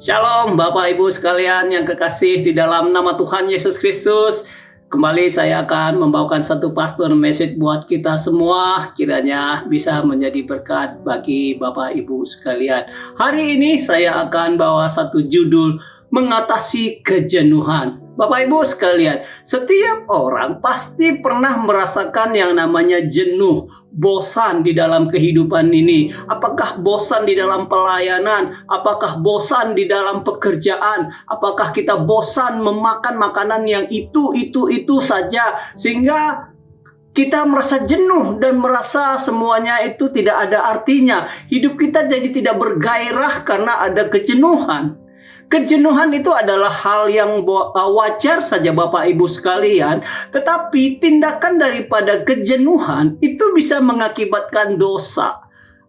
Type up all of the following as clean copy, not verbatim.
Shalom Bapak Ibu sekalian yang kekasih di dalam nama Tuhan Yesus Kristus. Kembali saya akan membawakan satu pastor message buat kita semua. Kiranya bisa menjadi berkat bagi Bapak Ibu sekalian. Hari ini saya akan bawa satu judul, mengatasi kejenuhan. Bapak Ibu sekalian, setiap orang pasti pernah merasakan yang namanya jenuh, bosan di dalam kehidupan ini. Apakah bosan di dalam pelayanan? Apakah bosan di dalam pekerjaan? Apakah kita bosan memakan makanan yang itu saja, sehingga kita merasa jenuh dan merasa semuanya itu tidak ada artinya. Hidup kita jadi tidak bergairah karena ada kejenuhan. Kejenuhan itu adalah hal yang wajar saja Bapak Ibu sekalian, tetapi tindakan daripada kejenuhan itu bisa mengakibatkan dosa.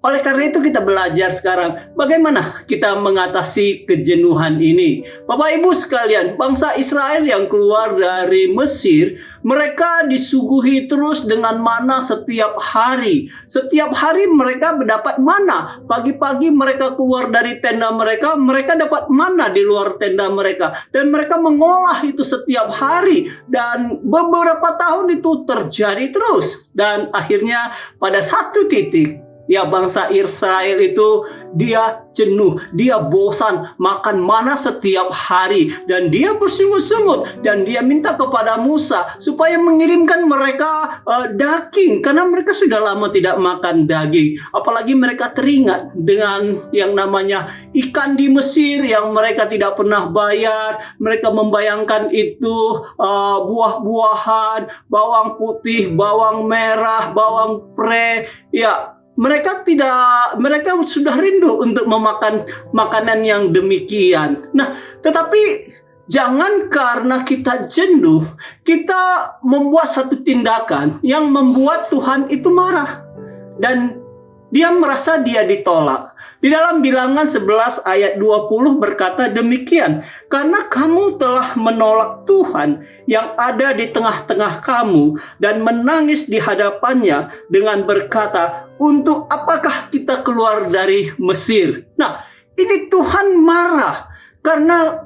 Oleh karena itu kita belajar sekarang bagaimana kita mengatasi kejenuhan ini. Bapak Ibu sekalian, bangsa Israel yang keluar dari Mesir, mereka disuguhi terus dengan mana setiap hari. Setiap hari mereka mendapat mana. Pagi-pagi mereka keluar dari tenda mereka, mereka dapat mana di luar tenda mereka. Dan mereka mengolah itu setiap hari. Dan beberapa tahun itu terjadi terus. Dan akhirnya pada satu titik, ya, bangsa Israel itu dia jenuh, dia bosan makan mana setiap hari, dan dia bersungut-sungut dan dia minta kepada Musa supaya mengirimkan mereka daging, karena mereka sudah lama tidak makan daging. Apalagi mereka teringat dengan yang namanya ikan di Mesir yang mereka tidak pernah bayar. Mereka membayangkan itu buah-buahan, bawang putih, bawang merah, bawang pre, ya. Mereka sudah rindu untuk memakan makanan yang demikian. Nah, tetapi jangan karena kita jenuh, kita membuat satu tindakan yang membuat Tuhan itu marah. Dan dia merasa dia ditolak. Di dalam Bilangan 11 ayat 20 berkata demikian, karena kamu telah menolak Tuhan yang ada di tengah-tengah kamu dan menangis di hadapannya dengan berkata, untuk apakah kita keluar dari Mesir? Nah, ini Tuhan marah karena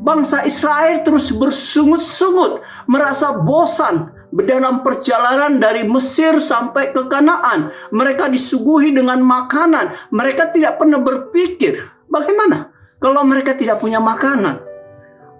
bangsa Israel terus bersungut-sungut, merasa bosan dalam perjalanan dari Mesir sampai ke Kanaan. Mereka disuguhi dengan makanan. Mereka tidak pernah berpikir, bagaimana kalau mereka tidak punya makanan?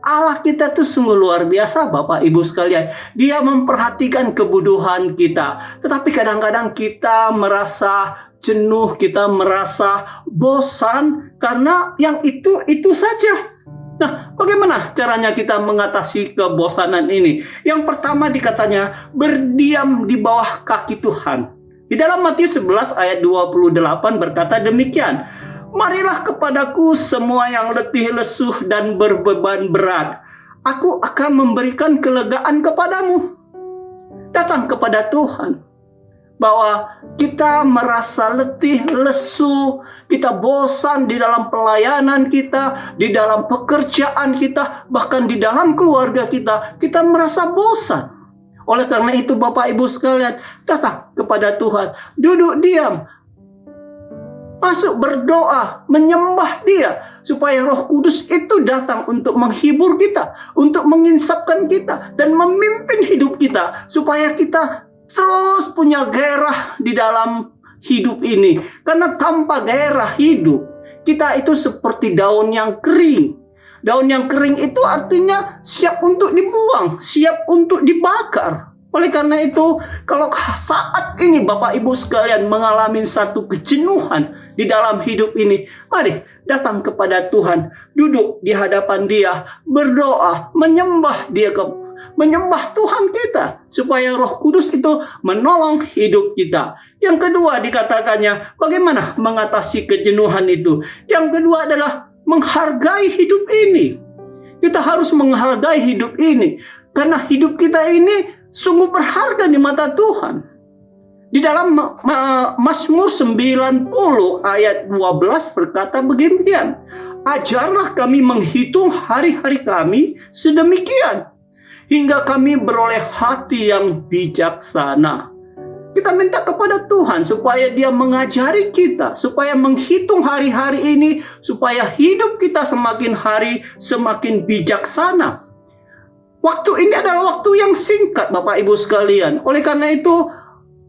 Allah kita tuh sungguh luar biasa Bapak Ibu sekalian. Dia memperhatikan kebutuhan kita. Tetapi kadang-kadang kita merasa jenuh, kita merasa bosan karena yang itu saja. Nah, bagaimana caranya kita mengatasi kebosanan ini? Yang pertama dikatanya, berdiam di bawah kaki Tuhan. Di dalam Matius 11 ayat 28 berkata demikian, marilah kepadaku semua yang letih lesuh dan berbeban berat. Aku akan memberikan kelegaan kepadamu. Datang kepada Tuhan. Bahwa kita merasa letih, lesu, kita bosan di dalam pelayanan kita, di dalam pekerjaan kita, bahkan di dalam keluarga kita merasa bosan. Oleh karena itu Bapak Ibu sekalian, datang kepada Tuhan, duduk diam, masuk berdoa, menyembah Dia, supaya Roh Kudus itu datang untuk menghibur kita, untuk menginsapkan kita, dan memimpin hidup kita, supaya kita terus punya gairah di dalam hidup ini. Karena tanpa gairah hidup, kita itu seperti daun yang kering. Daun yang kering itu artinya siap untuk dibuang, siap untuk dibakar. Oleh karena itu, kalau saat ini Bapak Ibu sekalian mengalami satu kejenuhan di dalam hidup ini, mari datang kepada Tuhan, duduk di hadapan Dia, berdoa, menyembah Tuhan kita, supaya Roh Kudus itu menolong hidup kita. Yang kedua dikatakannya, bagaimana mengatasi kejenuhan itu? Yang kedua adalah menghargai hidup ini. Kita harus menghargai hidup ini, karena hidup kita ini sungguh berharga di mata Tuhan. Di dalam Mazmur 90 ayat 12 berkata beginian, ajarlah kami menghitung hari-hari kami sedemikian, hingga kami beroleh hati yang bijaksana. Kita minta kepada Tuhan supaya Dia mengajari kita, supaya menghitung hari-hari ini, supaya hidup kita semakin hari semakin bijaksana. Waktu ini adalah waktu yang singkat, Bapak Ibu sekalian. Oleh karena itu,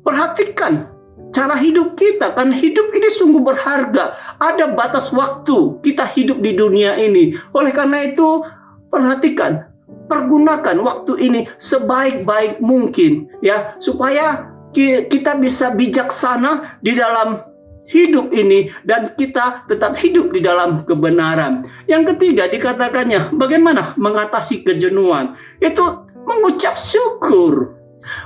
perhatikan cara hidup kita, kan hidup ini sungguh berharga. Ada batas waktu kita hidup di dunia ini. Oleh karena itu, perhatikan, pergunakan waktu ini sebaik-baik mungkin, ya, supaya kita bisa bijaksana di dalam hidup ini dan kita tetap hidup di dalam kebenaran. Yang ketiga dikatakannya, bagaimana mengatasi kejenuhan? Itu mengucap syukur.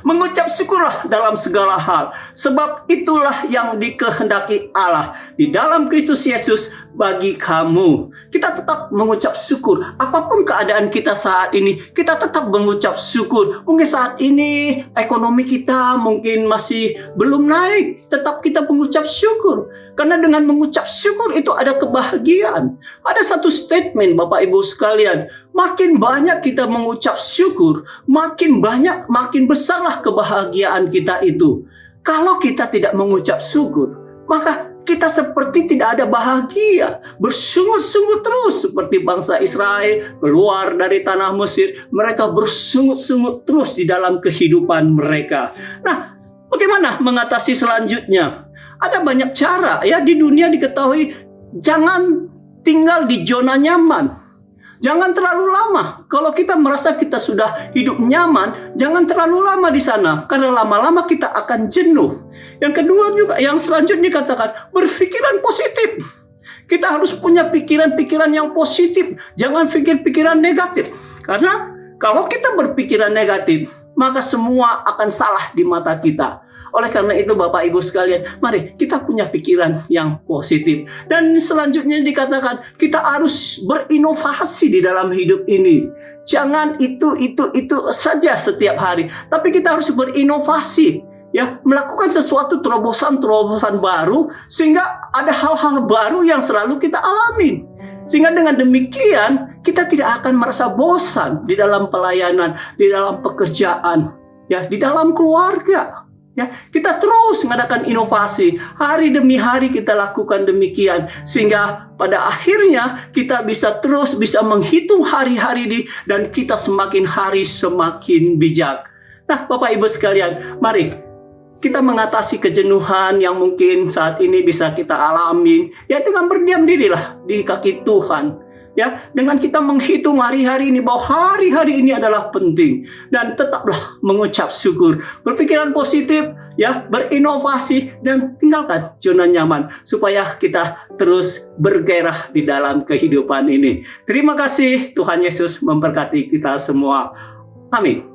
Mengucap syukurlah dalam segala hal, sebab itulah yang dikehendaki Allah di dalam Kristus Yesus bagi kamu. Kita tetap mengucap syukur. Apapun keadaan kita saat ini, kita tetap mengucap syukur. Mungkin saat ini ekonomi kita mungkin masih belum naik, tetap kita mengucap syukur. Karena dengan mengucap syukur itu ada kebahagiaan. Ada satu statement Bapak Ibu sekalian, makin banyak kita mengucap syukur, makin banyak, makin besarlah kebahagiaan kita itu. Kalau kita tidak mengucap syukur, maka kita seperti tidak ada bahagia. Bersungut-sungut terus seperti bangsa Israel keluar dari tanah Mesir. Mereka bersungut-sungut terus di dalam kehidupan mereka. Nah, bagaimana mengatasi selanjutnya? Ada banyak cara, ya, di dunia diketahui. Jangan tinggal di zona nyaman. Jangan terlalu lama. Kalau kita merasa kita sudah hidup nyaman, jangan terlalu lama di sana. Karena lama-lama kita akan jenuh. Yang kedua juga, yang selanjutnya dikatakan, berpikiran positif. Kita harus punya pikiran-pikiran yang positif. Jangan pikir pikiran negatif. Karena kalau kita berpikiran negatif, maka semua akan salah di mata kita. Oleh karena itu Bapak Ibu sekalian, mari kita punya pikiran yang positif. Dan selanjutnya dikatakan kita harus berinovasi di dalam hidup ini. Jangan itu saja setiap hari, tapi kita harus berinovasi, ya, melakukan sesuatu terobosan-terobosan baru sehingga ada hal-hal baru yang selalu kita alami. Sehingga dengan demikian kita tidak akan merasa bosan di dalam pelayanan, di dalam pekerjaan, ya, di dalam keluarga. Ya, kita terus mengadakan inovasi. Hari demi hari kita lakukan demikian. Sehingga pada akhirnya kita bisa menghitung hari-hari ini. Dan kita semakin hari semakin bijak. Nah, Bapak Ibu sekalian, mari kita mengatasi kejenuhan yang mungkin saat ini bisa kita alami. Ya, dengan berdiam dirilah di kaki Tuhan. Ya, dengan kita menghitung hari-hari ini bahwa hari-hari ini adalah penting dan tetaplah mengucap syukur, berpikiran positif, ya, berinovasi dan tinggalkan zona nyaman supaya kita terus bergairah di dalam kehidupan ini. Terima kasih, Tuhan Yesus memberkati kita semua. Amin.